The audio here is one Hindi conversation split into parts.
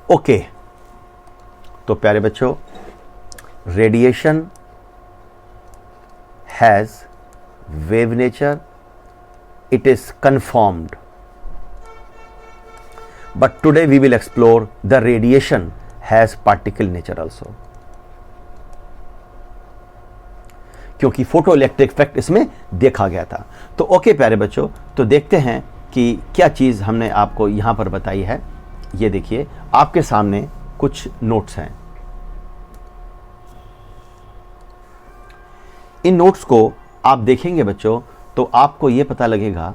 ओके, तो प्यारे बच्चों, radiation has wave nature, it is confirmed, but today we will explore the radiation has particle nature also, क्योंकि फोटो इलेक्ट्रिक इफेक्ट इसमें देखा गया था। तो ओके प्यारे बच्चों, तो देखते हैं कि क्या चीज़ हमने आपको यहां पर बताई है। ये देखिए, आपके सामने कुछ नोट्स हैं। इन नोट्स को आप देखेंगे बच्चों तो आपको ये पता लगेगा,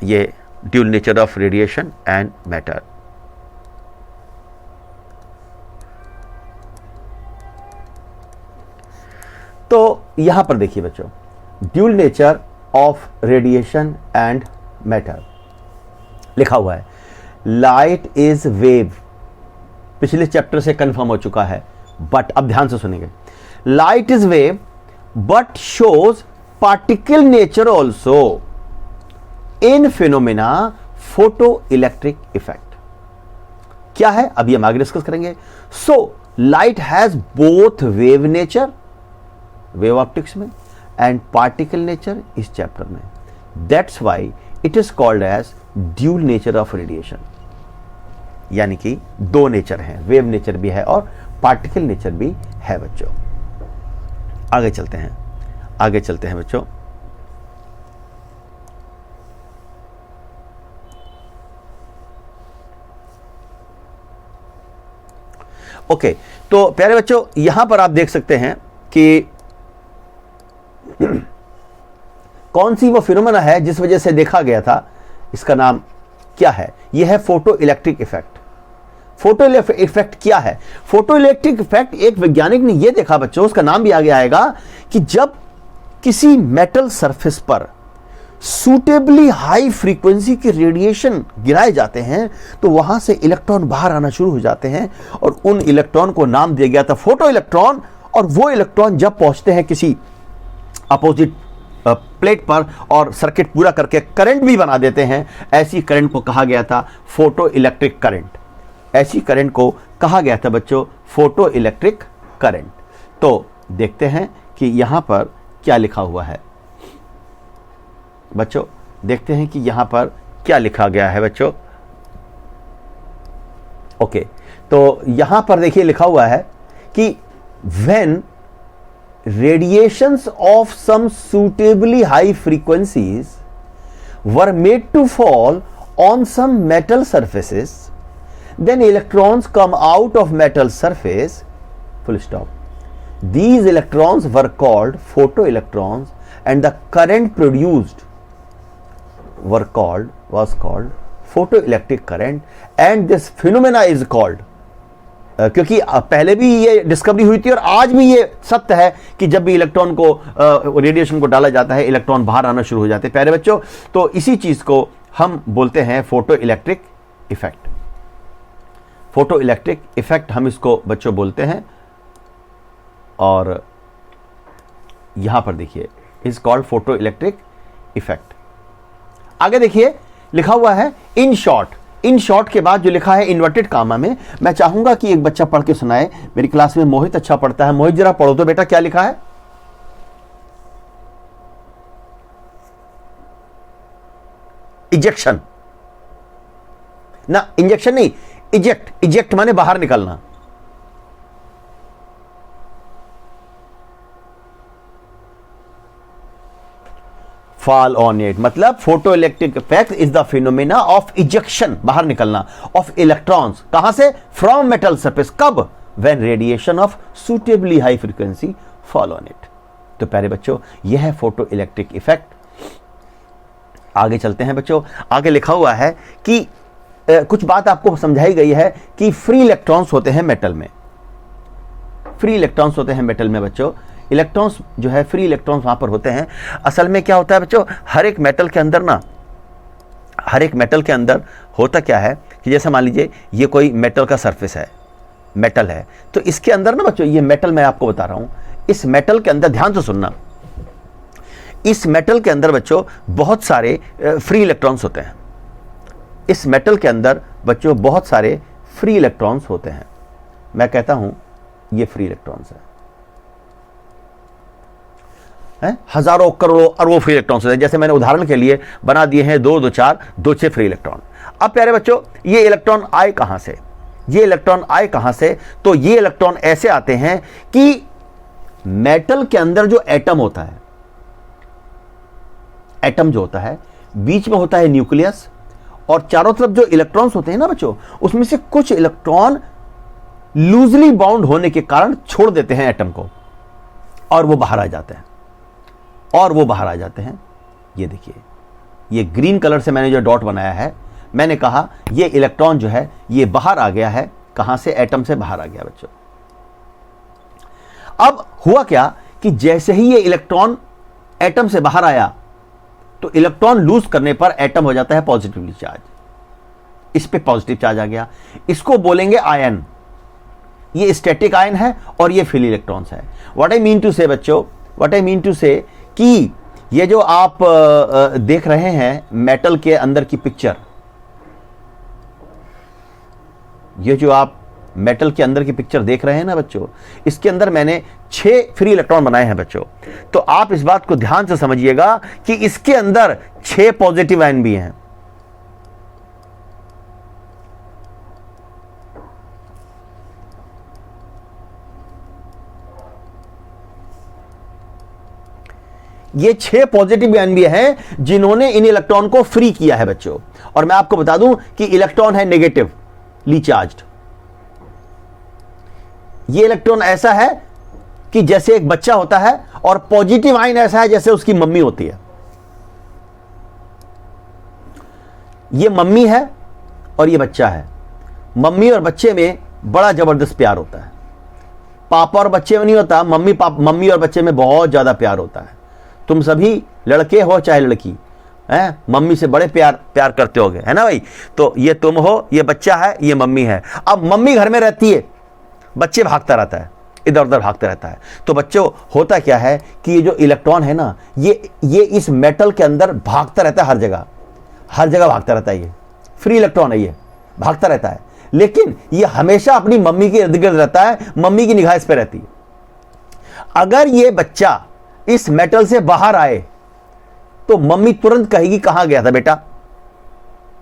ये dual nature of radiation and matter. तो यहां पर देखिए बच्चों, dual nature of radiation and matter लिखा हुआ है। लाइट इज वेव, पिछले चैप्टर से कंफर्म हो चुका है, बट अब ध्यान से सुनेंगे। Light is wave but shows particle nature also in phenomena photo electric effect. क्या है अभी हम आगे डिस्कस करेंगे। So light has both wave nature, wave optics में, एंड पार्टिकल नेचर इस चैप्टर में। That's why it is called as dual nature of radiation, यानी कि दो नेचर हैं, वेव नेचर भी है और पार्टिकल नेचर भी है बच्चों। आगे चलते हैं, आगे चलते हैं बच्चों। ओके, तो प्यारे बच्चों, यहां पर आप देख सकते हैं कि कौन सी वो फिनोमेना है जिस वजह से देखा गया था, इसका नाम क्या है। यह है photo electric effect. Photo effect क्या है? फोटो इलेक्ट्रिक इफेक्ट एक वैज्ञानिक ने यह देखा बच्चों, उसका नाम भी आगे आएगा, कि जब किसी मेटल सरफेस पर सूटेबली हाई फ्रीक्वेंसी के रेडिएशन गिराए जाते हैं तो वहां से इलेक्ट्रॉन बाहर आना शुरू हो जाते हैं, और उन इलेक्ट्रॉन को नाम दिया गया था फोटो इलेक्ट्रॉन। और वो इलेक्ट्रॉन जब पहुंचते हैं किसी अपोजिट प्लेट पर और सर्किट पूरा करके करंट भी बना देते हैं, ऐसी करंट को कहा गया था फोटो इलेक्ट्रिक करंट। ऐसी करंट को कहा गया था बच्चों फोटो इलेक्ट्रिक करंट। तो देखते हैं कि यहां पर क्या लिखा हुआ है बच्चों, देखते हैं कि यहां पर क्या लिखा गया है बच्चों। ओके, तो यहां पर देखिए लिखा हुआ है कि when radiations of some suitably high frequencies were made to fall on some metal surfaces, then electrons come out of metal surface, full stop. These electrons were called photoelectrons, and the current produced was called photoelectric current, and this phenomena is called, क्योंकि पहले भी ये डिस्कवरी हुई थी और आज भी ये सत्य है कि जब भी इलेक्ट्रॉन को रेडिएशन को डाला जाता है, इलेक्ट्रॉन बाहर आना शुरू हो जाते हैं प्यारे बच्चों। तो इसी चीज को हम बोलते हैं photo electric effect. Photo electric effect हम इसको बच्चों बोलते हैं, और यहां पर देखिए is called photo electric effect. आगे देखिए लिखा हुआ है इन शॉर्ट। इन शॉर्ट के बाद जो लिखा है इन्वर्टेड कामा में, मैं चाहूंगा कि एक बच्चा पढ़ के सुनाए। मेरी क्लास में मोहित अच्छा पढ़ता है, मोहित जरा पढ़ो तो बेटा क्या लिखा है। इजेक्शन ना, इंजेक्शन नहीं, इजेक्ट। इजेक्ट माने बाहर निकलना। फॉल ऑन इट, मतलब photo electric effect is the phenomena of ejection, बाहर निकलना, ऑफ इलेक्ट्रॉन्स। कहां से? From metal surface. कब? When radiation of suitably high frequency fall on it. तो प्यारे बच्चों, यह है फोटो इलेक्ट्रिक इफेक्ट। आगे चलते हैं बच्चों। आगे लिखा हुआ है कि कुछ बात आपको समझाई गई है कि फ्री इलेक्ट्रॉन्स होते हैं मेटल में। फ्री इलेक्ट्रॉन्स होते हैं मेटल में बच्चों। इलेक्ट्रॉन्स जो है, फ्री इलेक्ट्रॉन्स वहां पर होते हैं। असल में क्या होता है बच्चों, हर एक मेटल के अंदर ना, हर एक मेटल के अंदर होता क्या है कि जैसे मान लीजिए ये कोई मेटल का सरफेस है, मेटल है, तो इसके अंदर ना बच्चों, ये मेटल मैं आपको बता रहा हूं, इस मेटल के अंदर ध्यान से सुनना, इस मेटल के अंदर बच्चों बहुत सारे फ्री इलेक्ट्रॉन्स होते हैं। इस मेटल के अंदर बच्चों बहुत सारे फ्री इलेक्ट्रॉन्स होते हैं। मैं कहता हूं ये फ्री इलेक्ट्रॉन्स है, हजारों करोड़ों अरबों फ्री इलेक्ट्रॉन्स होते हैं। जैसे मैंने उदाहरण के लिए बना दिए हैं 2 2 4 2 6 फ्री इलेक्ट्रॉन। अब प्यारे बच्चों, ये इलेक्ट्रॉन आए कहां से? ये इलेक्ट्रॉन आए कहां से? तो ये इलेक्ट्रॉन ऐसे आते हैं कि मेटल के अंदर जो एटम होता है, एटम जो होता है, बीच में होता है न्यूक्लियस, और चारों तरफ जो इलेक्ट्रॉन्स होते हैं ना बच्चों, उसमें से कुछ इलेक्ट्रॉन लूजली बाउंड होने के कारण छोड़ देते हैं एटम को, और वो बाहर आ जाते हैं, और वो बाहर आ जाते हैं। ये देखिए, ये ग्रीन कलर से मैंने जो डॉट बनाया है, मैंने कहा ये इलेक्ट्रॉन जो है ये बाहर आ गया है। कहां से? एटम से बाहर आ गया बच्चों। अब हुआ क्या कि जैसे ही ये इलेक्ट्रॉन एटम से बाहर आया, तो इलेक्ट्रॉन लूज करने पर एटम हो जाता है पॉजिटिवली चार्ज। इस पे पॉजिटिव चार्ज आ गया, इसको बोलेंगे आयन। ये स्टैटिक आयन है और ये फ्री इलेक्ट्रॉन्स है। व्हाट आई मीन टू से बच्चों, व्हाट आई मीन टू से कि ये जो आप देख रहे हैं मेटल के अंदर की पिक्चर, ये जो आप मेटल के अंदर की पिक्चर देख रहे हैं ना बच्चों, इसके अंदर मैंने 6 फ्री इलेक्ट्रॉन बनाए हैं बच्चों। तो आप इस बात को ध्यान से समझिएगा कि इसके अंदर 6 पॉजिटिव आयन भी हैं। ये 6 पॉजिटिव आयन भी हैं जिन्होंने इन इलेक्ट्रॉन को फ्री किया है बच्चों। और मैं आपको बता दूं कि इलेक्ट्रॉन है नेगेटिवली चार्ज्ड। ये इलेक्ट्रॉन ऐसा है कि जैसे एक बच्चा होता है, और पॉजिटिव आयन ऐसा है जैसे उसकी मम्मी होती है। ये मम्मी है और ये बच्चा है। मम्मी और बच्चे में बड़ा जबरदस्त प्यार होता है। पापा और बच्चे में नहीं होता, मम्मी और बच्चे में बहुत ज्यादा प्यार होता है। तुम सभी लड़के हो चाहे लड़की है, मम्मी से बड़े प्यार करते होगे, है ना भाई? तो ये तुम हो, ये बच्चा है, ये मम्मी है। अब मम्मी घर में रहती है, बच्चे भागता रहता है, इधर उधर भागता रहता है। तो बच्चों, होता क्या है कि ये जो इलेक्ट्रॉन है ना, ये इस मेटल के अंदर भागता रहता है, हर जगह भागता रहता है। ये फ्री इलेक्ट्रॉन है, ये भागता रहता है, लेकिन ये हमेशा अपनी मम्मी के इर्द गिर्द रहता है, मम्मी की निगाह इस पे रहती है। अगर ये बच्चा इस मेटल से बाहर आए तो मम्मी तुरंत कहेगी कहां गया था बेटा।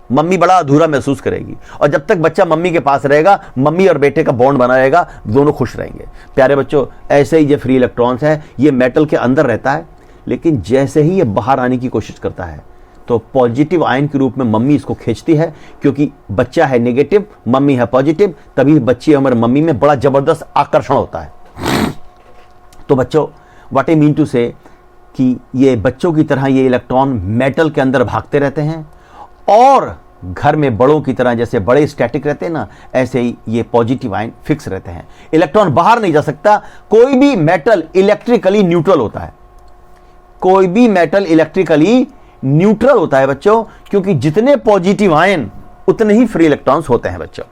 मम्मी बड़ा अधूरा महसूस करेगी, और जब तक बच्चा मम्मी के पास रहेगा, मम्मी और बेटे का बॉन्ड बना रहेगा, दोनों खुश रहेंगे। प्यारे बच्चों, ऐसे ही जो फ्री इलेक्ट्रॉन्स हैं, ये मेटल के अंदर रहता है, लेकिन जैसे ही ये बाहर आने की कोशिश करता है, तो पॉजिटिव आयन के रूप में मम्मी इसको खींचती है, क्योंकि बच्चा है नेगेटिव, मम्मी है पॉजिटिव, तभी बच्ची और मम्मी में बड़ा जबरदस्त आकर्षण होता है। तो बच्चों, व्हाट आई मीन टू से कि ये बच्चों की तरह ये इलेक्ट्रॉन मेटल के अंदर भागते रहते हैं, और घर में बड़ों की तरह जैसे बड़े स्टैटिक रहते हैं ना, ऐसे ही ये पॉजिटिव आयन फिक्स रहते हैं। इलेक्ट्रॉन बाहर नहीं जा सकता। कोई भी मेटल इलेक्ट्रिकली न्यूट्रल होता है, कोई भी मेटल इलेक्ट्रिकली न्यूट्रल होता है बच्चों, क्योंकि जितने पॉजिटिव आयन उतने ही फ्री इलेक्ट्रॉन्स होते हैं बच्चों।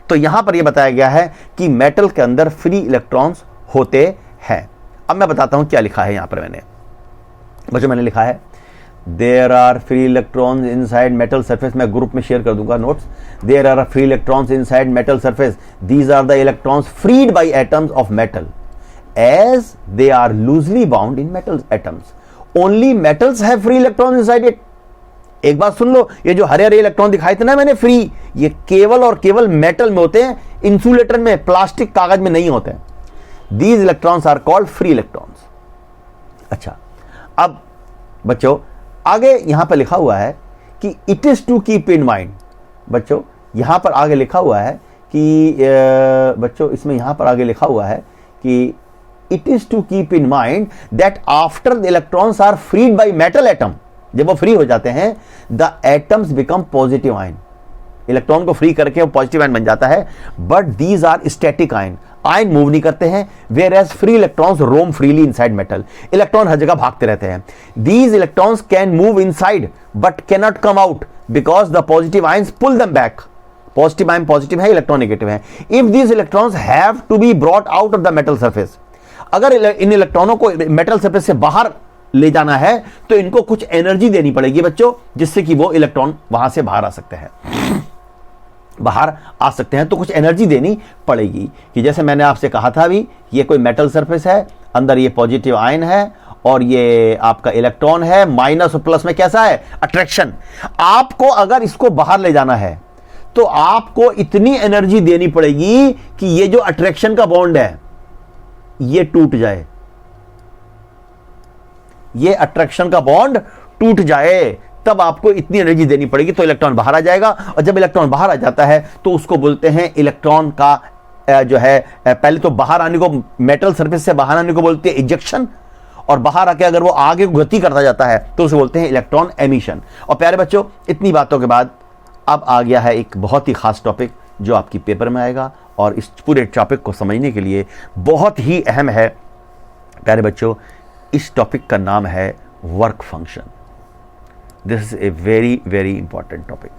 तो यहां पर यह बताया गया है कि मेटल के अंदर फ्री इलेक्ट्रॉन्स होते हैं। अब मैं बताता हूं क्या लिखा है यहां पर। मैंने लिखा है there are free electrons inside metal surface. मैं ग्रुप में शेयर कर दूंगा notes. There are free electrons inside metal surface, these are the electrons freed by atoms of metal as they are loosely bound in metal atoms. Only metals have free electrons inside it. एक बात सुन लो, ये जो हरे हरे इलेक्ट्रॉन दिखाए थे ना मैंने फ्री, ये केवल और केवल मेटल में होते हैं, इंसुलेटर में, प्लास्टिक कागज में नहीं होते हैं। These electrons are called free electrons। अच्छा, अब बच्चों आगे यहां पर लिखा हुआ है कि it is to keep in mind। बच्चों यहां पर आगे लिखा हुआ है कि बच्चों इसमें यहां पर आगे लिखा हुआ है कि it is to keep in mind that after the electrons are freed by metal atom, जब वो फ्री हो जाते हैं, the atoms become positive ion। Electron को फ्री करके वो पॉजिटिव आयन बन जाता है, but these are static ion. Ion move नहीं करते हैं, whereas free electrons roam freely inside metal. Electron हर जगह भागते रहते हैं। These electrons can move inside but can not come out because the positive ions pull them back. Positive ion positive है, इलेक्ट्रॉन नेगेटिव है। If these electrons have to be brought out of the metal surface, अगर इन इलेक्ट्रॉनों को मेटल सरफेस से बाहर ले जाना है तो इनको कुछ एनर्जी देनी पड़ेगी बच्चों, जिससे कि वो इलेक्ट्रॉन वहां से बाहर आ सकते हैं। बाहर आ सकते हैं, तो कुछ एनर्जी देनी पड़ेगी। कि जैसे मैंने आपसे कहा था अभी, ये कोई मेटल सरफेस है, अंदर ये पॉजिटिव आयन है और ये आपका इलेक्ट्रॉन है, माइनस और प्लस में कैसा है, अट्रैक्शन। आपको अगर इसको बाहर ले जाना है तो आपको इतनी एनर्जी देनी पड़ेगी कि ये जो अट्रैक्शन का बॉन्ड है ये टूट जाए, ये अट्रैक्शन का बॉन्ड टूट जाए, तब आपको इतनी एनर्जी देनी पड़ेगी, तो इलेक्ट्रॉन बाहर आ जाएगा। और जब इलेक्ट्रॉन बाहर आ जाता है तो उसको बोलते हैं इलेक्ट्रॉन का जो है, पहले तो बाहर आने को, मेटल सरफेस से बाहर आने को बोलते हैं इजेक्शन, और बाहर आके अगर वो आगे गति करता जाता है तो उसे बोलते हैं इलेक्ट्रॉन एमिशन। और प्यारे बच्चों, इतनी बातों के बाद अब आ गया है एक बहुत ही खास टॉपिक जो आपकी पेपर में आएगा, और इस पूरे टॉपिक को समझने के लिए बहुत ही अहम है प्यारे बच्चों। इस टॉपिक का नाम है work function. This is a very very important topic,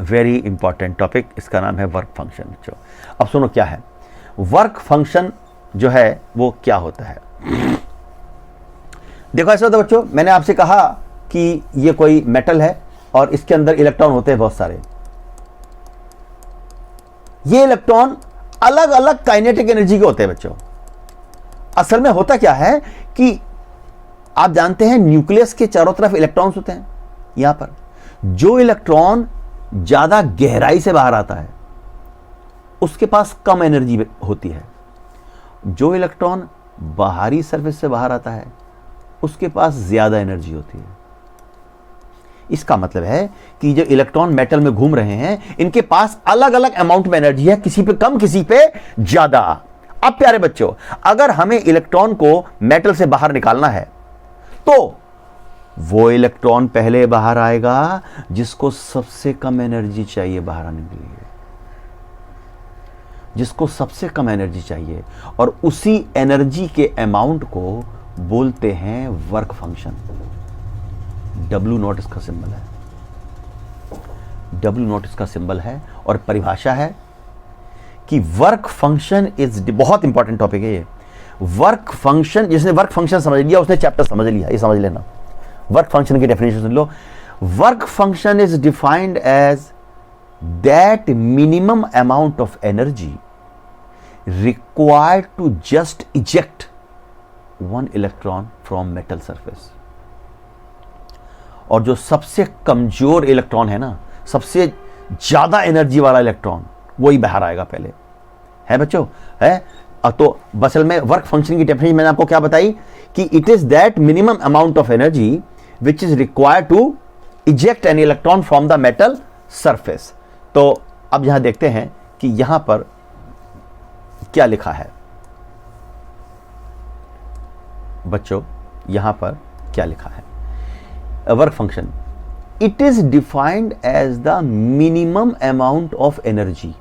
very important topic. इसका नाम है वर्क फंक्शन। बच्चों अब सुनो क्या है वर्क फंक्शन जो है वो क्या होता है। देखो ऐसा होता है बच्चों, मैंने आपसे कहा कि ये कोई मेटल है और इसके अंदर इलेक्ट्रॉन होते हैं बहुत सारे। ये इलेक्ट्रॉन अलग अलग काइनेटिक एनर्जी के होते हैं बच्चों। असल में होता क्या है कि आप जानते हैं न्यूक्लियस के चारों तरफ इलेक्ट्रॉन्स होते हैं। यहां पर जो इलेक्ट्रॉन ज्यादा गहराई से बाहर आता है उसके पास कम एनर्जी होती है, जो इलेक्ट्रॉन बाहरी सरफेस से बाहर आता है उसके पास ज्यादा एनर्जी होती है। इसका मतलब है कि जो इलेक्ट्रॉन मेटल में घूम रहे हैं इनके पास अलग अलग अमाउंट में एनर्जी है, किसी पे कम किसी पे ज्यादा। अब प्यारे बच्चों, अगर हमें इलेक्ट्रॉन को मेटल से बाहर निकालना है तो वो इलेक्ट्रॉन पहले बाहर आएगा जिसको सबसे कम एनर्जी चाहिए बाहर आने के लिए, जिसको सबसे कम एनर्जी चाहिए, और उसी एनर्जी के अमाउंट को बोलते हैं वर्क फंक्शन। W0 इसका सिंबल है, W0 इसका सिंबल है। और परिभाषा है कि वर्क फंक्शन इज, बहुत इंपॉर्टेंट टॉपिक है ये। वर्क फंक्शन, जिसने वर्क फंक्शन समझ लिया उसने चैप्टर समझ लिया, ये समझ लेना। वर्क फंक्शन की डेफिनेशन सुन लो। Work function is defined as that minimum amount of energy required to just eject one electron from metal surface। और जो सबसे कमजोर इलेक्ट्रॉन है ना, सबसे ज्यादा एनर्जी वाला इलेक्ट्रॉन, वही बाहर आएगा पहले, है बच्चों, है। तो असल में वर्क फंक्शन की डेफिनेशन मैंने आपको क्या बताई कि it is that minimum amount of energy which is required to eject an electron from the metal surface. तो अब यहां देखते हैं कि यहां पर क्या लिखा है बच्चों, यहां पर क्या लिखा है। Work function, it is defined as the minimum amount of energy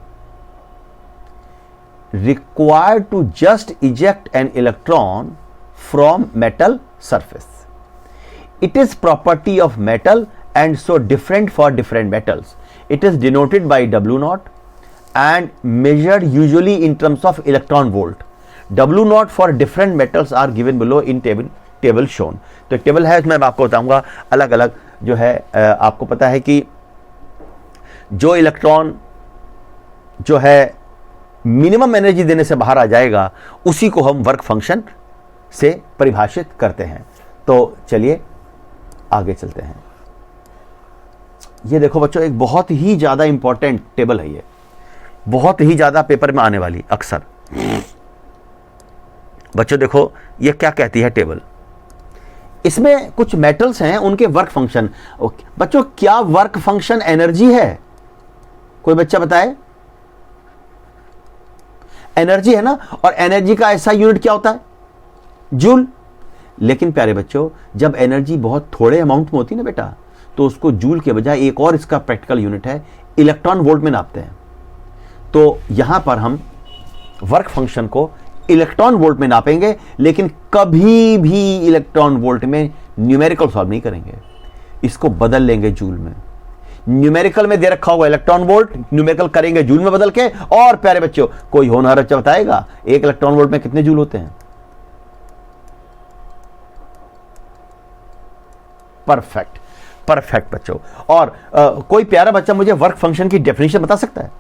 required to just eject an electron from metal surface. It is property of metal and so different for different metals. It is denoted by W0 and measured usually in terms of electron volt. W0 for different metals are given below in table shown। तो एक टेबल है, इसमें मैं आपको बताऊंगा अलग अलग जो है। आपको पता है कि जो इलेक्ट्रॉन जो है मिनिमम एनर्जी देने से बाहर आ जाएगा उसी को हम वर्क फंक्शन से परिभाषित करते हैं। तो चलिए आगे चलते हैं। ये देखो बच्चों, एक बहुत ही ज्यादा इंपॉर्टेंट टेबल है, ये बहुत ही ज्यादा पेपर में आने वाली अक्सर। बच्चों देखो ये क्या कहती है टेबल। इसमें कुछ मेटल्स हैं, उनके वर्क फंक्शन। बच्चों क्या वर्क फंक्शन एनर्जी है? कोई बच्चा बताए। एनर्जी है ना, और एनर्जी का ऐसा यूनिट क्या होता है? जूल। लेकिन प्यारे बच्चों, जब एनर्जी बहुत थोड़े अमाउंट में होती है ना बेटा, तो उसको जूल के बजाय एक और इसका प्रैक्टिकल यूनिट है, इलेक्ट्रॉन वोल्ट में नापते हैं। तो यहां पर हम वर्क फंक्शन को इलेक्ट्रॉन वोल्ट में नापेंगे, लेकिन कभी भी इलेक्ट्रॉन वोल्ट में न्यूमेरिकल सॉल्व नहीं करेंगे, इसको बदल लेंगे जूल में। न्यूमेरिकल में दे रखा होगा इलेक्ट्रॉन वोल्ट, न्यूमेरिकल करेंगे जूल में बदल के। और प्यारे बच्चों, कोई होनहार बच्चा बताएगा एक इलेक्ट्रॉन वोल्ट में कितने जूल होते हैं? परफेक्ट। परफेक्ट बच्चों। और कोई प्यारा बच्चा मुझे वर्क फंक्शन की डेफिनेशन बता सकता है?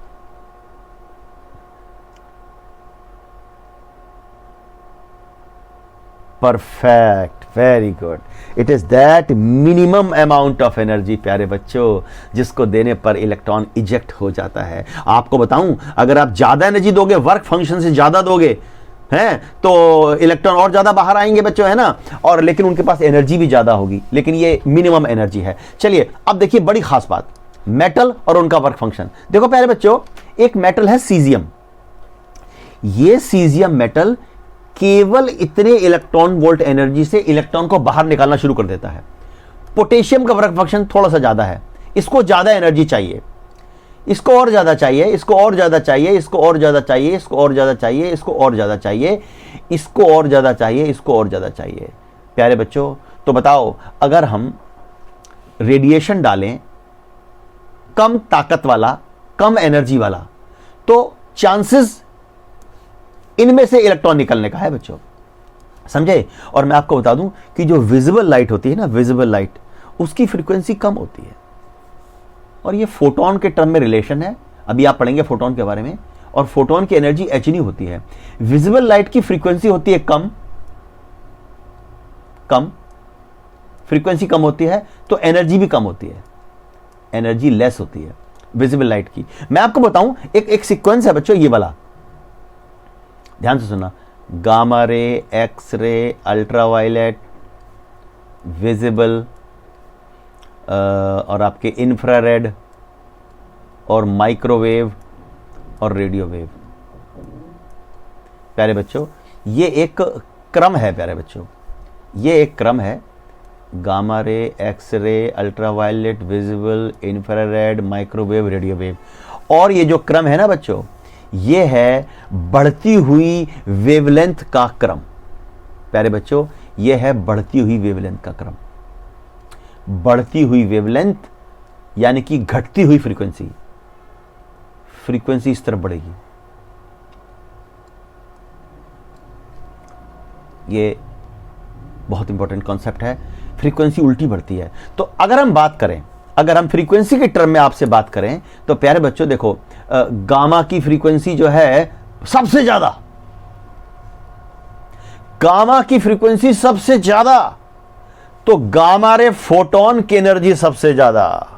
Perfect, very good. It is that minimum amount of energy प्यारे बच्चों जिसको देने पर इलेक्ट्रॉन इजेक्ट हो जाता है। आपको बताऊं, अगर आप ज्यादा एनर्जी दोगे, वर्क फंक्शन से ज्यादा दोगे हैं, तो इलेक्ट्रॉन और ज्यादा बाहर आएंगे बच्चों, है ना, और लेकिन उनके पास एनर्जी भी ज्यादा होगी, लेकिन ये मिनिमम एनर्जी है। चलिए अब देखिए बड़ी खास बात, मेटल और उनका वर्क फंक्शन। देखो प्यारे बच्चों, एक मेटल है सीजियम। ये सीजियम मेटल केवल इतने इलेक्ट्रॉन वोल्ट एनर्जी से इलेक्ट्रॉन को बाहर निकालना शुरू कर देता है। पोटेशियम का वर्क फंक्शन थोड़ा सा ज्यादा है, इसको ज्यादा एनर्जी चाहिए, इसको और ज्यादा चाहिए, इसको और ज्यादा चाहिए, इसको और ज्यादा चाहिए, इसको और ज्यादा चाहिए, इसको और ज्यादा चाहिए, इसको और ज्यादा चाहिए, इसको और ज्यादा चाहिए। प्यारे बच्चों, तो बताओ, अगर हम रेडिएशन डालें कम ताकत वाला, कम एनर्जी वाला, तो चांसेस इनमें से इलेक्ट्रॉन निकलने का है बच्चों, समझे। और मैं आपको बता दूं कि जो विजिबल लाइट होती है ना, विजिबल लाइट, उसकी फ्रीक्वेंसी कम होती है, और ये फोटोन के टर्म में रिलेशन है, अभी आप पढ़ेंगे फोटोन के बारे में। और फोटोन की एनर्जी एचनी होती है, विजिबल लाइट की फ्रीक्वेंसी होती है कम, फ्रीक्वेंसी कम होती है तो एनर्जी भी कम होती है, एनर्जी लेस होती है विजिबल लाइट की। मैं आपको बताऊं, एक सीक्वेंस है बच्चों, ये वाला ध्यान से सुनना, gamma ray, X ray, ultraviolet, visible और आपके इंफ्रारेड और माइक्रोवेव और रेडियो वेव। प्यारे बच्चों, ये एक क्रम है प्यारे बच्चों, ये एक क्रम है, gamma ray, X ray, ultraviolet, visible, infrared, microwave, radio wave. और ये जो क्रम है ना बच्चों, ये है बढ़ती हुई वेवलेंथ का क्रम। प्यारे बच्चों, ये है बढ़ती हुई वेवलेंथ का क्रम। बढ़ती हुई वेवलेंथ यानी कि घटती हुई फ्रीक्वेंसी, फ्रीक्वेंसी इस तरफ बढ़ेगी। ये बहुत इंपॉर्टेंट कॉन्सेप्ट है, फ्रीक्वेंसी उल्टी बढ़ती है। तो अगर हम बात करें, अगर हम फ्रीक्वेंसी के टर्म में आपसे बात करें, तो प्यारे बच्चों देखो, गामा की फ्रीक्वेंसी जो है सबसे ज्यादा, गामा की फ्रीक्वेंसी सबसे ज्यादा, तो गामा रे फोटोन की एनर्जी सबसे ज्यादा।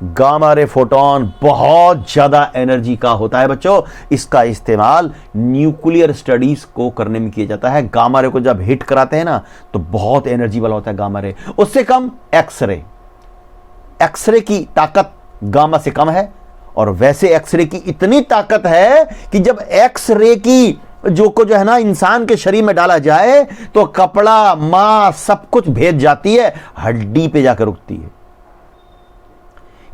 गामा रे फोटोन बहुत ज्यादा एनर्जी का होता है बच्चों। इसका इस्तेमाल न्यूक्लियर स्टडीज को करने में किया जाता है। गामा रे को जब हिट कराते हैं ना, तो बहुत एनर्जी वाला होता है गामा रे। उससे कम एक्सरे, एक्सरे की ताकत गामा से कम है, और वैसे एक्सरे की इतनी ताकत है कि जब एक्सरे की जो है ना इंसान के शरीर में डाला जाए, तो कपड़ा, मांस सब कुछ भेद जाती है, हड्डी पे जाकर रुकती है।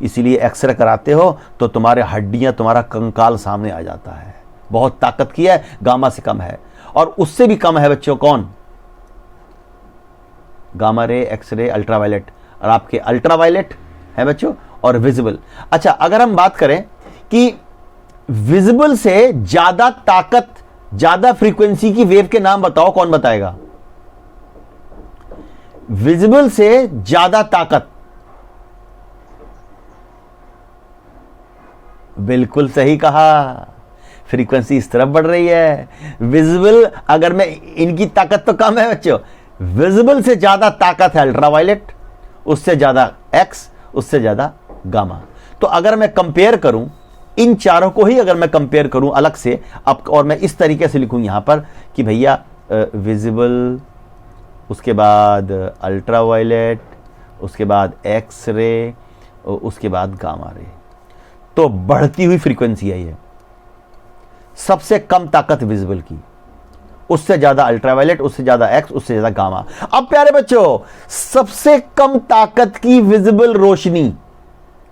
इसीलिए एक्सरे कराते हो तो तुम्हारे हड्डियां, तुम्हारा कंकाल सामने आ जाता है। बहुत ताकत की है, गामा से कम है। और उससे भी कम है बच्चों कौन? Gamma ray, x ray, ultraviolet. और आपके अल्ट्रावायलेट है बच्चों और विजिबल। अच्छा, अगर हम बात करें कि विजिबल से ज्यादा ताकत, ज्यादा फ्रीक्वेंसी की वेव के नाम बताओ, कौन बताएगा? विजिबल से ज्यादा ताकत, बिल्कुल सही कहा, फ्रीक्वेंसी इस तरफ बढ़ रही है। विजिबल, अगर मैं, इनकी ताकत तो कम है बच्चों, विजिबल से ज्यादा ताकत है अल्ट्रावायलेट, उससे ज्यादा एक्स, उससे ज्यादा गामा। तो अगर मैं कंपेयर करूं इन चारों को ही, अगर मैं कंपेयर करूं अलग से अब, और मैं इस तरीके से लिखूं यहां पर कि भैया विजिबल, उसके बाद अल्ट्रावायलेट, उसके बाद एक्स रे, उसके बाद गामा रे, तो बढ़ती हुई फ्रीक्वेंसी है ये। सबसे कम ताकत विजिबल की, उससे ज्यादा अल्ट्रावायलेट, उससे ज्यादा एक्स, उससे ज्यादा गामा। अब प्यारे बच्चों, सबसे कम ताकत की विजिबल रोशनी,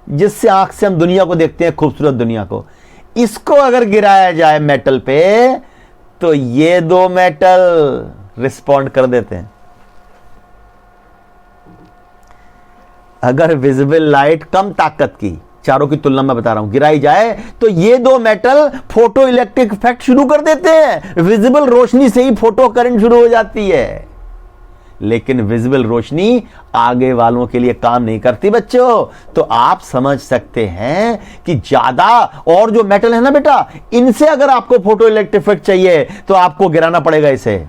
जिससे आंख से हम दुनिया को देखते हैं, खूबसूरत दुनिया को, इसको अगर गिराया जाए मेटल पे, तो ये दो मेटल रिस्पॉन्ड कर देते हैं। अगर विजिबल लाइट कम ताकत की, चारों की तुलना में बता रहा हूं, गिराई जाए, तो ये दो मेटल फोटो इलेक्ट्रिक इफेक्ट शुरू कर देते हैं। विजिबल रोशनी से ही फोटो करंट शुरू हो जाती है। लेकिन विजिबल रोशनी आगे वालों के लिए काम नहीं करती बच्चों। तो आप समझ सकते हैं कि ज्यादा और जो मेटल है ना बेटा, इनसे अगर आपको फोटो इलेक्ट्रिक इफेक्ट चाहिए तो आपको गिराना पड़ेगा इसे,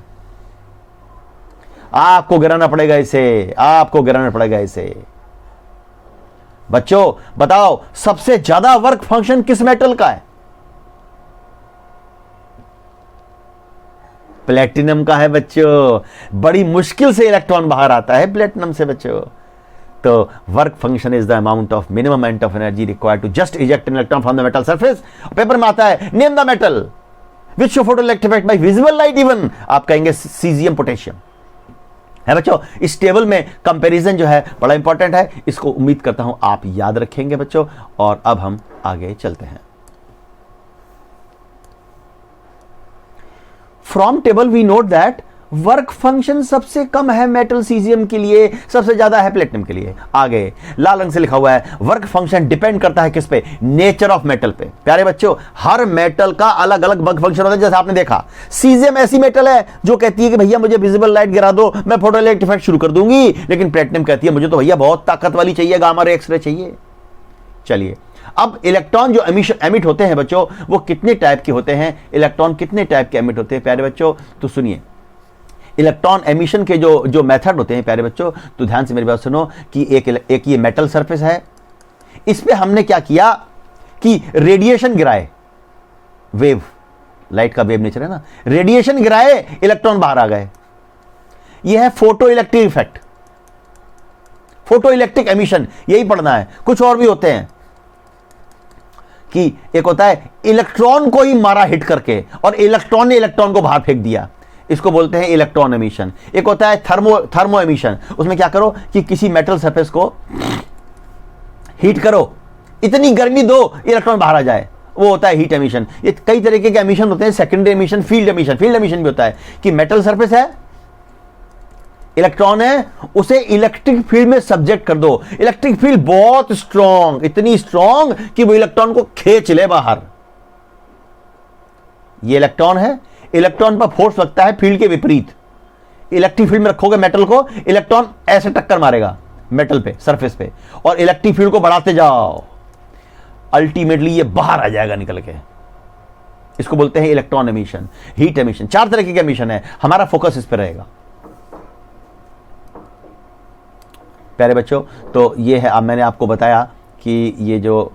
आपको गिराना पड़ेगा इसे, आपको गिराना पड़ेगा इसे। बच्चों बताओ सबसे ज्यादा वर्क फंक्शन किस मेटल का है? प्लेटिनम का है बच्चों। बड़ी मुश्किल से इलेक्ट्रॉन बाहर आता है प्लेटिनम से बच्चों। तो work function is the amount of minimum amount of energy required to just eject an electron from the metal surface. Paper में आता है name the metal which show photo electric effect by visible light even, आप कहेंगे सीजियम पोटेशियम है बच्चों। इस टेबल में कंपैरिजन जो है बड़ा इंपॉर्टेंट है, इसको उम्मीद करता हूं आप याद रखेंगे बच्चों। और अब हम आगे चलते हैं। From table we note that work function सबसे कम है मेटल सीजियम के लिए, सबसे ज्यादा है प्लेटिनम के लिए। आगे लाल रंग से लिखा हुआ है वर्क फंक्शन डिपेंड करता है किस पे? नेचर ऑफ मेटल पे। प्यारे बच्चों हर मेटल का अलग अलग वर्क फंक्शन होता है। जैसे आपने देखा सीजियम ऐसी मेटल है जो कहती है कि भैया मुझे विजिबल लाइट गिरा दो, मैं फोटो इलेक्ट्रिक इफेक्ट शुरू कर दूंगी। लेकिन प्लेटिनम कहती है मुझे तो भैया बहुत ताकत वाली चाहिए, गामा रे एक्सरे चाहिए। चलिए अब इलेक्ट्रॉन जो एमिट होते हैं बच्चों वो कितने टाइप के होते हैं? इलेक्ट्रॉन कितने टाइप के एमिट होते हैं प्यारे बच्चों? तो सुनिए इलेक्ट्रॉन एमिशन के जो मेथड होते हैं प्यारे बच्चों, तो ध्यान से मेरी बात सुनो कि एक ये मेटल सरफेस है, इस पे हमने क्या किया कि रेडिएशन गिराए, वेव, लाइट का वेव नेचर है ना, रेडिएशन गिराए, इलेक्ट्रॉन बाहर आ गए। यह है photo electric effect, photo electric emission, यही पढ़ना है। कुछ और भी होते हैं कि एक होता है इलेक्ट्रॉन को ही मारा हिट करके और इलेक्ट्रॉन ने इलेक्ट्रॉन को बाहर फेंक दिया, इसको बोलते हैं इलेक्ट्रॉन एमिशन। एक होता है थर्मो एमिशन, उसमें क्या करो कि किसी मेटल सरफेस को हीट करो, इतनी गर्मी दो इलेक्ट्रॉन बाहर आ जाए, वो होता है हीट एमिशन। ये कई तरीके के एमिशन होते हैं, secondary emission, field emission. Field emission भी होता है कि मेटल सरफेस है, इलेक्ट्रॉन है, उसे इलेक्ट्रिक फील्ड में सब्जेक्ट कर दो। इलेक्ट्रिक फील्ड बहुत स्ट्रॉन्ग, इतनी स्ट्रॉन्ग कि वो इलेक्ट्रॉन को खींच ले बाहर। ये इलेक्ट्रॉन है, इलेक्ट्रॉन पर फोर्स लगता है फील्ड के विपरीत। इलेक्ट्रिक फील्ड में रखोगे मेटल को, इलेक्ट्रॉन ऐसे टक्कर मारेगा मेटल पे, सरफेस पे, और इलेक्ट्रिक फील्ड को बढ़ाते जाओ, अल्टीमेटली ये बाहर आ जाएगा निकल के। इसको बोलते हैं इलेक्ट्रॉन एमिशन, हीट एमिशन। 4 तरह के एमिशन है, हमारा फोकस इस पर रहेगा प्यारे बच्चों। तो ये है, अब मैंने आपको बताया कि ये जो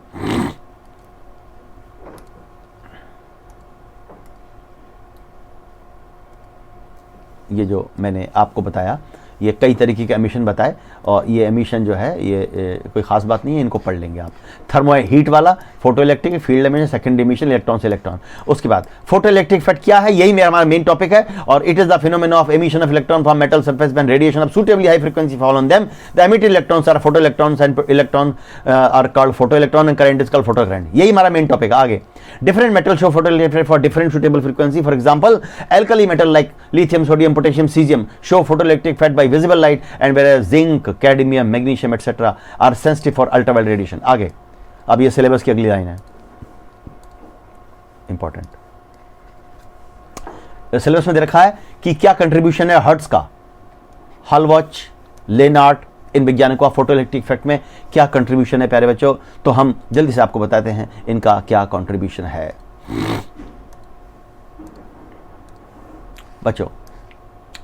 मैंने आपको बताया, ये कई तरीके के एमिशन बताए, और ये एमिशन जो है ये कोई खास बात नहीं है, इनको पढ़ लेंगे आप। थर्मो हीट वाला, photo electric, field emission, second emission, electron से इलेक्ट्रॉन। उसके बाद फोटो इलेक्ट्रिक इफेक्ट क्या है, यही हमारा मेन टॉपिक है। और it is the phenomena of emission of electron from metal surface when radiation of suitably high frequency fall on them. The emitted electrons are photo electrons and electron are called photo electron and current is called photo current. यही हमारा मेन टॉपिक है। आगे different metal show photo electric for different suitable frequency. For example alkali metal like lithium, sodium, potassium, cesium show photoelectric effect by visible light, and whereas zinc, cadmium, magnesium etc. are sensitive for ultraviolet radiation. आगे अब ये सिलेबस की अगली लाइन है इंपॉर्टेंट। सिलेबस में दे रखा है कि क्या कंट्रीब्यूशन है हर्ट्ज का, हलवॉच, लेनार्ड, इन वैज्ञानिकों का फोटोइलेक्ट्रिक इफेक्ट में क्या कंट्रीब्यूशन है प्यारे बच्चों। तो हम जल्दी से आपको बताते हैं इनका क्या कंट्रीब्यूशन है। बच्चों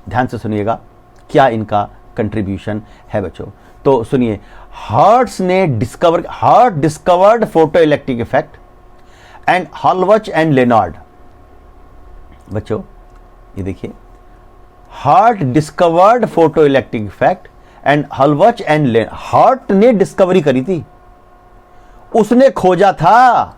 ध्यान से सुनिएगा क्या इनका कंट्रीब्यूशन है बच्चों। तो सुनिए, Hertz discovered photo electric effect and Hallwachs and Lenard. बच्चों ये देखिए, Hertz discovered photo electric effect and Hallwachs and Lenard. Hertz ने डिस्कवरी करी थी, उसने खोजा था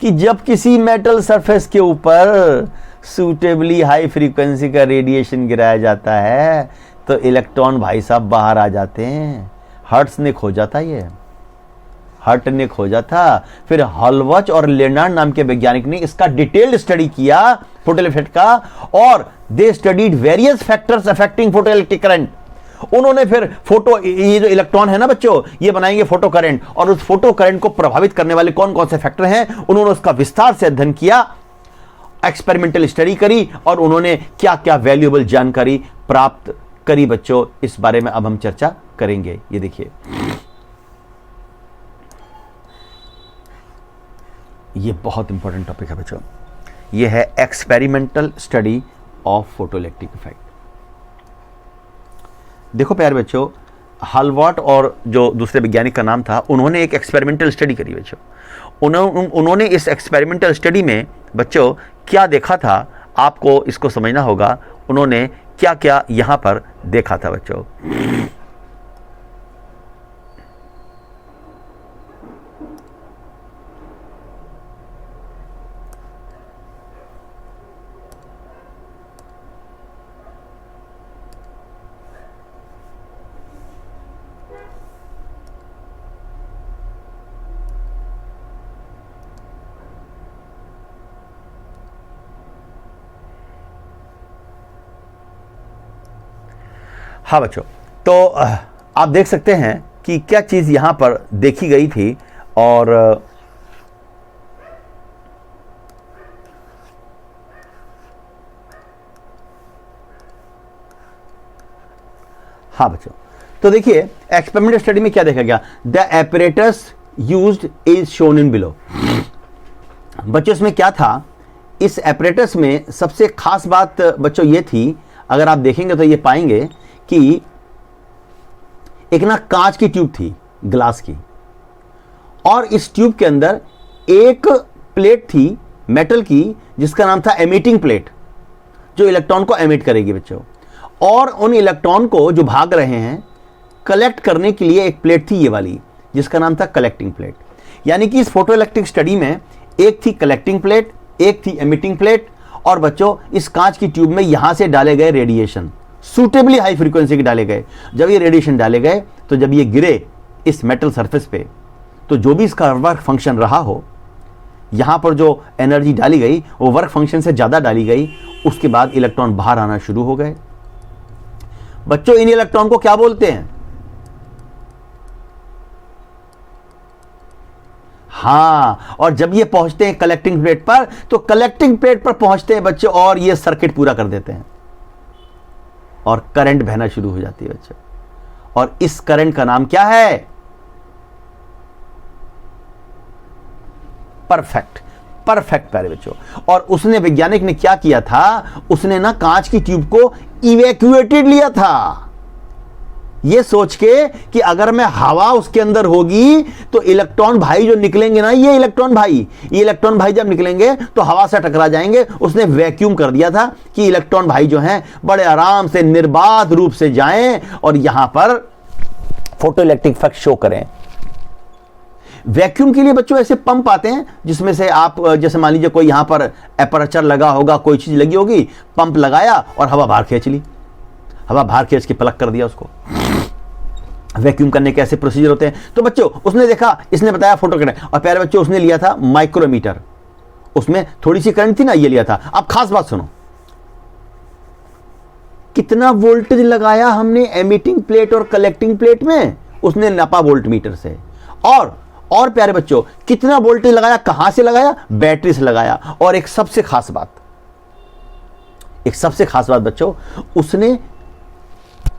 कि जब किसी मेटल सरफेस के ऊपर सूटेबली हाई फ्रीक्वेंसी का रेडिएशन गिराया जाता है तो इलेक्ट्रॉन भाई साहब बाहर आ जाते हैं। हर्ट्ज ने खोजा था, ये हर्ट ने खोजा था। फिर हलवच और लेनार्ड नाम के वैज्ञानिक ने इसका डिटेल्ड स्टडी किया फोटोइलेक्ट्रिक का, और दे studied various factors affecting photoelectric current. उन्होंने फिर ये जो इलेक्ट्रॉन है ना बच्चों, ये बनाएंगे फोटो करंट, और उस फोटो करंट को प्रभावित करने वाले कौन कौन से फैक्टर हैं उन्होंने उसका विस्तार से अध्ययन किया, एक्सपेरिमेंटल स्टडी करी, और उन्होंने क्या क्या वैल्यूएबल जानकारी प्राप्त करी बच्चों, इस बारे में अब हम चर्चा करेंगे। ये देखिए, ये बहुत इंपॉर्टेंट टॉपिक है बच्चों। ये है experimental study of photoelectric effect. देखो प्यारे बच्चों, हलवर्ट और जो दूसरे वैज्ञानिक का नाम था, उन्होंने एक एक्सपेरिमेंटल स्टडी करी बच्चों। उन्होंने इस एक्सपेरिमेंटल स्टडी में बच्चों क्या देखा था, आपको इसको समझना होगा। उन्होंने क्या क्या यहां पर देखा था बच्चों। हाँ बच्चों, तो आप देख सकते हैं कि क्या चीज़ यहाँ पर देखी गई थी। और हाँ बच्चों, तो देखिए एक्सपेरिमेंटल स्टडी में क्या देखा गया। The apparatus used is shown in below. बच्चों इसमें क्या था, इस एपरेटस में सबसे खास बात बच्चों ये थी, अगर आप देखेंगे तो ये पाएंगे कि एक ना कांच की ट्यूब थी, ग्लास की, और इस ट्यूब के अंदर एक प्लेट थी मेटल की, जिसका नाम था एमिटिंग प्लेट, जो इलेक्ट्रॉन को एमिट करेगी बच्चों। और उन इलेक्ट्रॉन को जो भाग रहे हैं कलेक्ट करने के लिए एक प्लेट थी ये वाली, जिसका नाम था कलेक्टिंग प्लेट। यानी कि इस फोटोइलेक्ट्रिक स्टडी में एक थी कलेक्टिंग प्लेट, एक थी एमिटिंग प्लेट। और बच्चों इस कांच की ट्यूब में यहां से डाले गए रेडिएशन सूटेबली हाई फ्रीक्वेंसी के डाले गए। जब ये रेडिएशन डाले गए तो जब ये गिरे इस मेटल सरफेस पे, तो जो भी इसका वर्क फंक्शन रहा हो, यहां पर जो एनर्जी डाली गई वो वर्क फंक्शन से ज्यादा डाली गई। उसके बाद इलेक्ट्रॉन बाहर आना शुरू हो गए। बच्चों इन इलेक्ट्रॉन को क्या बोलते हैं? हाँ, और जब ये पहुंचते हैं कलेक्टिंग प्लेट पर, तो कलेक्टिंग प्लेट पर पहुंचते हैं बच्चों और ये सर्किट पूरा कर देते हैं और करंट बहना शुरू हो जाती है बच्चों। और इस करंट का नाम क्या है? परफेक्ट, परफेक्ट प्यारे बच्चों। और उसने, वैज्ञानिक ने क्या किया था, उसने ना कांच की ट्यूब को इवैक्यूएटेड लिया था, ये सोच के कि अगर मैं हवा उसके अंदर होगी तो इलेक्ट्रॉन भाई जो निकलेंगे ना, ये इलेक्ट्रॉन भाई जब निकलेंगे तो हवा से टकरा जाएंगे। उसने वैक्यूम कर दिया था कि इलेक्ट्रॉन भाई जो हैं बड़े आराम से निर्बाध रूप से जाएं और यहां पर फोटोइलेक्ट्रिक इफेक्ट शो करें। वैक्यूम के लिए बच्चों ऐसे पंप आते हैं, जिसमें से आप जैसे मान लीजिए कोई यहां पर एपर्चर लगा होगा, कोई चीज लगी होगी, पंप लगाया और हवा बाहर खींच ली, हवा बाहर खींच के प्लग कर दिया उसको। वैक्यूम करने के ऐसे प्रोसीजर होते हैं। तो बच्चों उसने देखा, इसने बताया फोटो करंट, और प्यारे बच्चों उसने लिया था माइक्रोमीटर, उसमें थोड़ी सी करंट थी ना, ये लिया था। अब खास बात सुनो, कितना वोल्टेज लगाया हमने एमिटिंग प्लेट और कलेक्टिंग प्लेट में, उसने नापा वोल्ट मीटर से। और प्यारे बच्चों कितना वोल्टेज लगाया, कहां से लगाया? बैटरी से लगाया। और एक सबसे खास बात बच्चों, उसने,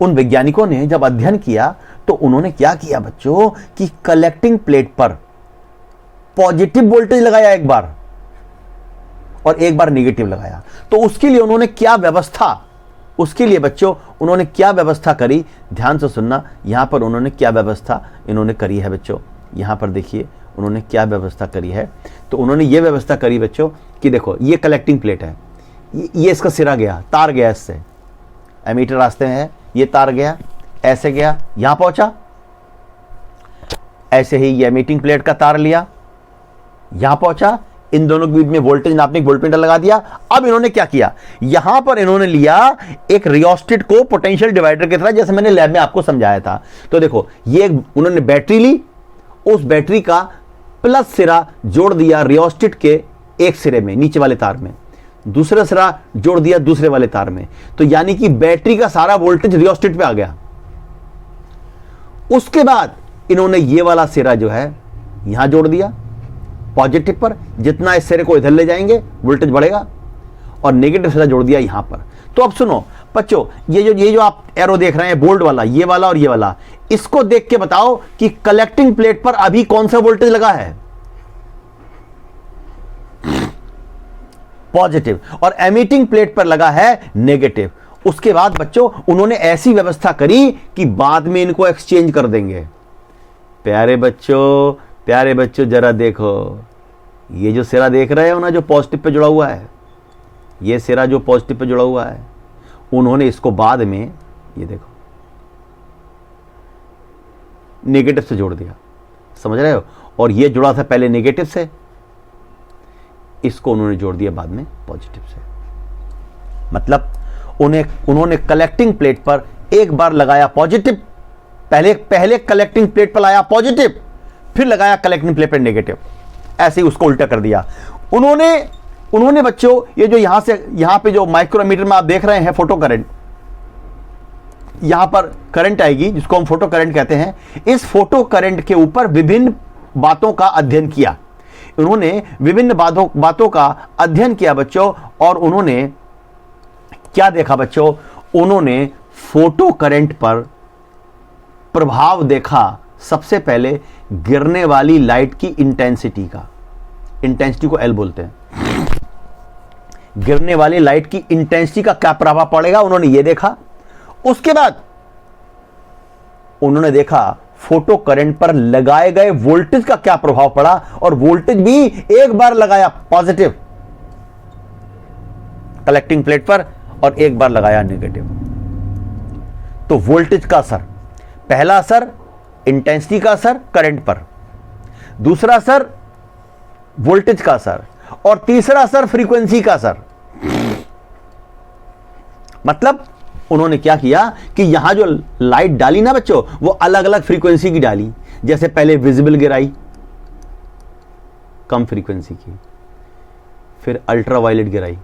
उन वैज्ञानिकों ने जब अध्ययन किया तो उन्होंने क्या किया बच्चों कि कलेक्टिंग प्लेट पर पॉजिटिव वोल्टेज लगाया एक बार और एक बार नेगेटिव लगाया। तो उसके लिए उन्होंने क्या व्यवस्था करी, ध्यान से सुनना। यहां पर उन्होंने क्या व्यवस्था इन्होंने करी है बच्चों, यहां पर देखिए उन्होंने क्या व्यवस्था करी है। तो उन्होंने ये व्यवस्था करी बच्चों कि देखो ये कलेक्टिंग प्लेट है, ये इसका सिरा गया, तार गया, इससे एमीटर रास्ते में है, ये तार गया, ऐसे गया, यहां पहुंचा, ऐसे ही ये एमिटिंग प्लेट का तार लिया, यहां पहुंचा, इन दोनों के बीच में वोल्टेज नापने वोल्टमीटर लगा दिया। अब इन्होंने क्या किया, यहां पर इन्होंने लिया एक रियोस्टेट को पोटेंशियल डिवाइडर की तरह, जैसे मैंने लैब में आपको समझाया था। तो देखो ये उन्होंने बैटरी ली, उस बैटरी का प्लस सिरा जोड़ दिया रियोस्टेट के एक सिरे में, नीचे वाले तार में, दूसरा सिरा जोड़ दिया दूसरे वाले तार में। तो यानी कि बैटरी का सारा वोल्टेज रियोस्टेट पे आ गया। उसके बाद इन्होंने ये वाला सिरा जो है यहां जोड़ दिया पॉजिटिव पर, जितना इस सिरे को इधर ले जाएंगे वोल्टेज बढ़ेगा, और नेगेटिव सिरा जोड़ दिया यहां पर। तो अब सुनो, बच्चों ये जो आप एरो देख रहे हैं, बोल्ड वाला, ये वाला और ये वाला, इसको देख के बताओ कि कलेक्टिंग प्लेट पर अभी कौन सा वोल्टेज लगा है? पॉजिटिव। और एमिटिंग प्लेट पर लगा है नेगेटिव। उसके बाद बच्चों उन्होंने ऐसी व्यवस्था करी कि बाद में इनको एक्सचेंज कर देंगे। प्यारे बच्चों जरा देखो, ये जो सिरा देख रहे हो ना, जो पॉजिटिव पे जुड़ा हुआ है, ये सिरा जो पॉजिटिव पे जुड़ा हुआ है, उन्होंने इसको बाद में, ये देखो, नेगेटिव से जोड़ दिया। समझ रहे हो? और ये जुड़ा था पहले नेगेटिव से, इसको उन्होंने जोड़ दिया बाद में पॉजिटिव से। मतलब उन्होंने कलेक्टिंग प्लेट पर एक बार लगाया पॉजिटिव, पहले कलेक्टिंग प्लेट पर लाया पॉजिटिव, फिर लगाया कलेक्टिंग प्लेट पर नेगेटिव, ऐसे ही उसको उल्टा कर दिया। उन्होंने बच्चों ये जो यहां पे जो माइक्रोमीटर में आप देख रहे हैं फोटो करंट, यहां पर करंट आएगी जिसको हम फोटो करंट कहते हैं। इस फोटो करंट के ऊपर विभिन्न बातों का अध्ययन किया। उन्होंने विभिन्न बातों का अध्ययन किया बच्चों, और उन्होंने क्या देखा बच्चों? उन्होंने फोटो करंट पर प्रभाव देखा सबसे पहले गिरने वाली लाइट की इंटेंसिटी का। इंटेंसिटी को एल बोलते हैं। गिरने वाली लाइट की इंटेंसिटी का क्या प्रभाव पड़ेगा, उन्होंने ये देखा। उसके बाद उन्होंने देखा फोटो करंट पर लगाए गए वोल्टेज का क्या प्रभाव पड़ा, और वोल्टेज भी एक बार लगाया पॉजिटिव कलेक्टिंग प्लेट पर और एक बार लगाया नेगेटिव। तो वोल्टेज का असर, पहला असर इंटेंसिटी का असर करंट पर, दूसरा असर वोल्टेज का असर, और तीसरा असर फ्रीक्वेंसी का असर। मतलब उन्होंने क्या किया कि यहां जो लाइट डाली ना बच्चों, वो अलग अलग फ्रीक्वेंसी की डाली। जैसे पहले विजिबल गिराई, कम फ्रीक्वेंसी की, फिर अल्ट्रावायलेट गिराई,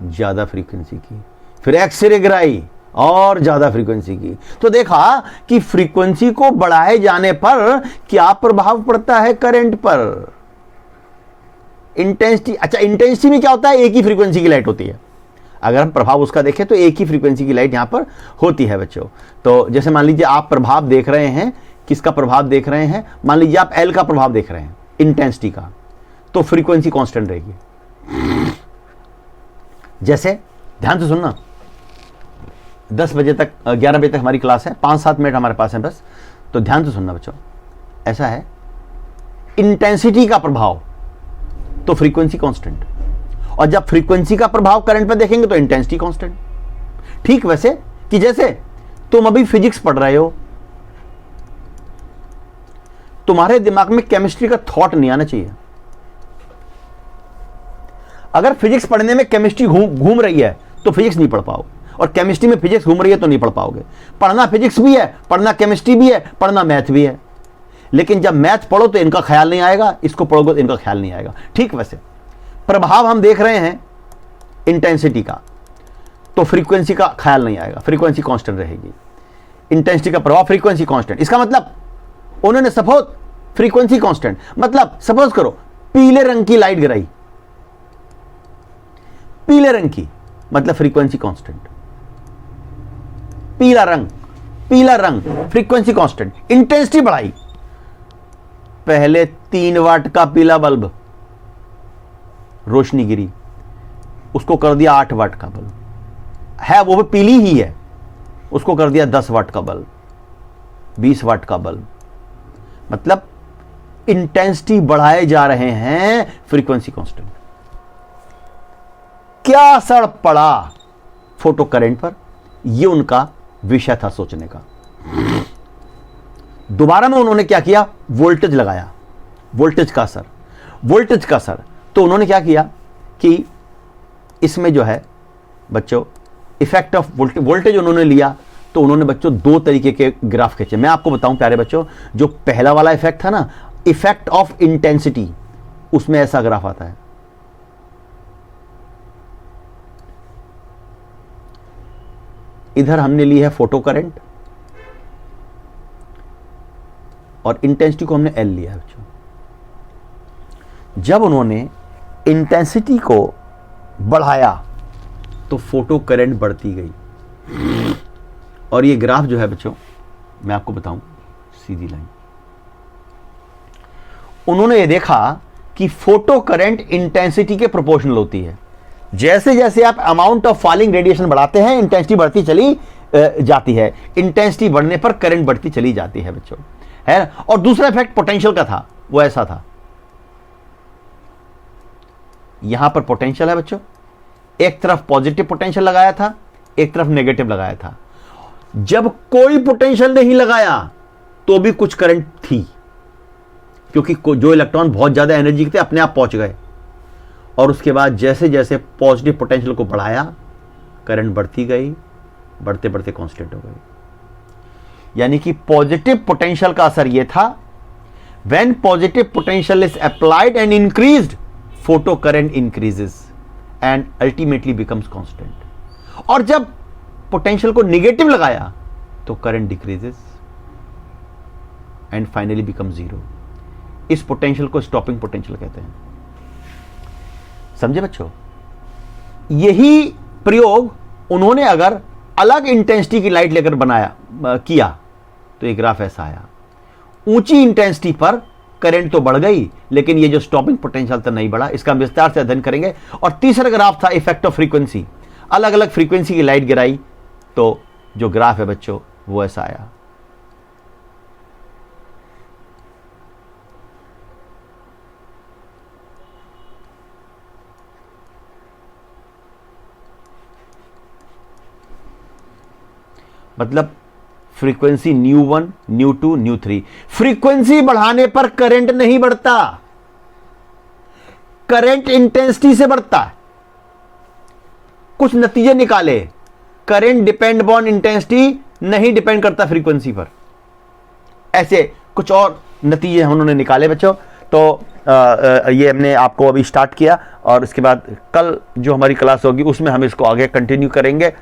ज्यादा फ्रीक्वेंसी की, फिर एक्सरे गिराई और ज्यादा फ्रीक्वेंसी की। तो देखा कि फ्रीक्वेंसी को बढ़ाए जाने पर क्या प्रभाव पड़ता है करंट पर। इंटेंसिटी, अच्छा इंटेंसिटी में क्या होता है? एक ही फ्रीक्वेंसी की लाइट होती है। अगर हम प्रभाव उसका देखें तो एक ही फ्रीक्वेंसी की लाइट यहां पर होती है बच्चों। तो जैसे मान लीजिए आप प्रभाव देख रहे हैं, किसका प्रभाव देख रहे हैं? मान लीजिए आप एल का प्रभाव देख रहे हैं, इंटेंसिटी का, तो फ्रीक्वेंसी कांस्टेंट रहेगी। जैसे ध्यान से सुनना, 10 बजे तक 11 बजे तक हमारी क्लास है, 5-7 मिनट हमारे पास है बस, तो ध्यान से सुनना बच्चों। ऐसा है, इंटेंसिटी का प्रभाव तो फ्रीक्वेंसी कांस्टेंट, और जब फ्रीक्वेंसी का प्रभाव करंट पर देखेंगे तो इंटेंसिटी कांस्टेंट। ठीक वैसे कि जैसे तुम अभी फिजिक्स पढ़ रहे हो, तुम्हारे दिमाग में केमिस्ट्री का थॉट नहीं आना चाहिए। अगर फिजिक्स पढ़ने में केमिस्ट्री घूम रही है तो फिजिक्स नहीं पढ़ पाओ, और केमिस्ट्री में फिजिक्स घूम रही है तो नहीं पढ़ पाओगे। पढ़ना फिजिक्स भी है, पढ़ना केमिस्ट्री भी है, पढ़ना मैथ भी है, लेकिन जब मैथ पढ़ो तो इनका ख्याल नहीं आएगा, इसको पढ़ोगे तो इनका ख्याल नहीं आएगा। ठीक वैसे प्रभाव हम देख रहे हैं इंटेंसिटी का, तो फ्रीक्वेंसी का ख्याल नहीं आएगा, फ्रीक्वेंसी कांस्टेंट रहेगी। इंटेंसिटी का प्रभाव, फ्रीक्वेंसी कांस्टेंट। इसका मतलब उन्होंने सपोज फ्रीक्वेंसी कांस्टेंट, मतलब सपोज करो पीले रंग की लाइट गिराई, पीले रंग की, मतलब फ्रीक्वेंसी कांस्टेंट। पीला रंग फ्रीक्वेंसी कांस्टेंट। इंटेंसिटी बढ़ाई, पहले 3 वाट का पीला बल्ब, रोशनी गिरी, उसको कर दिया 8 वाट का बल्ब, है वो भी पीली ही है, उसको कर दिया 10 वाट का बल्ब, 20 वाट का बल्ब। मतलब इंटेंसिटी बढ़ाए जा रहे हैं, फ्रीक्वेंसी कांस्टेंट। क्या असर पड़ा फोटो करंट पर, यह उनका विषय था सोचने का। दोबारा में उन्होंने क्या किया? वोल्टेज लगाया, वोल्टेज का असर। तो उन्होंने क्या किया कि इसमें जो है बच्चों इफेक्ट ऑफ वोल्टेज उन्होंने लिया। तो उन्होंने बच्चों 2 तरीके के ग्राफ खींचे। मैं आपको बताऊं प्यारे बच्चों, जो पहला वाला इफेक्ट था ना, इफेक्ट ऑफ इंटेंसिटी, उसमें ऐसा ग्राफ आता है। इधर हमने ली है फोटो करंट और इंटेंसिटी को हमने एल लिया है बच्चों। जब उन्होंने इंटेंसिटी को बढ़ाया तो फोटो करंट बढ़ती गई। और ये ग्राफ जो है बच्चों, मैं आपको बताऊं, सीधी लाइन, उन्होंने ये देखा कि फोटो करंट इंटेंसिटी के प्रोपोर्शनल होती है। जैसे जैसे आप अमाउंट ऑफ फॉलिंग रेडिएशन बढ़ाते हैं, इंटेंसिटी बढ़ती चली जाती है। इंटेंसिटी बढ़ने पर करंट बढ़ती चली जाती है बच्चों, है। और दूसरा इफेक्ट पोटेंशियल का था, वो ऐसा था, यहां पर पोटेंशियल है बच्चों, एक तरफ पॉजिटिव पोटेंशियल लगाया था, एक तरफ नेगेटिव लगाया था। जब कोई पोटेंशियल नहीं लगाया तो भी कुछ करंट थी, क्योंकि जो इलेक्ट्रॉन बहुत ज्यादा एनर्जी के थे अपने आप पहुंच गए। और उसके बाद जैसे जैसे पॉजिटिव पोटेंशियल को बढ़ाया, करंट बढ़ती गई, बढ़ते बढ़ते कांस्टेंट हो गई। यानी कि पॉजिटिव पोटेंशियल का असर यह था, when positive potential is applied and increased, photo current increases and ultimately becomes constant. और जब पोटेंशियल को निगेटिव लगाया तो current decreases and finally become zero. इस पोटेंशियल को स्टॉपिंग पोटेंशियल कहते हैं। समझे बच्चों? यही प्रयोग उन्होंने अगर अलग इंटेंसिटी की लाइट लेकर किया तो एक ग्राफ ऐसा आया। ऊंची इंटेंसिटी पर करंट तो बढ़ गई, लेकिन ये जो स्टॉपिंग पोटेंशियल था नहीं बढ़ा। इसका हम विस्तार से अध्ययन करेंगे। और तीसरा ग्राफ था इफेक्ट ऑफ फ्रीक्वेंसी। अलग अलग फ्रीक्वेंसी की लाइट गिराई तो जो ग्राफ है बच्चों वो ऐसा आया। मतलब फ्रीक्वेंसी ν1, ν2, ν3। फ्रीक्वेंसी बढ़ाने पर करंट नहीं बढ़ता, करंट इंटेंसिटी से बढ़ता है। कुछ नतीजे निकाले, करंट डिपेंड अपॉन इंटेंसिटी, नहीं डिपेंड करता फ्रीक्वेंसी पर। ऐसे कुछ और नतीजे उन्होंने निकाले बच्चों। तो ये हमने आपको अभी स्टार्ट किया और इसके बाद कल जो हमारी क्लास होगी उसमें हम इसको आगे कंटिन्यू करेंगे।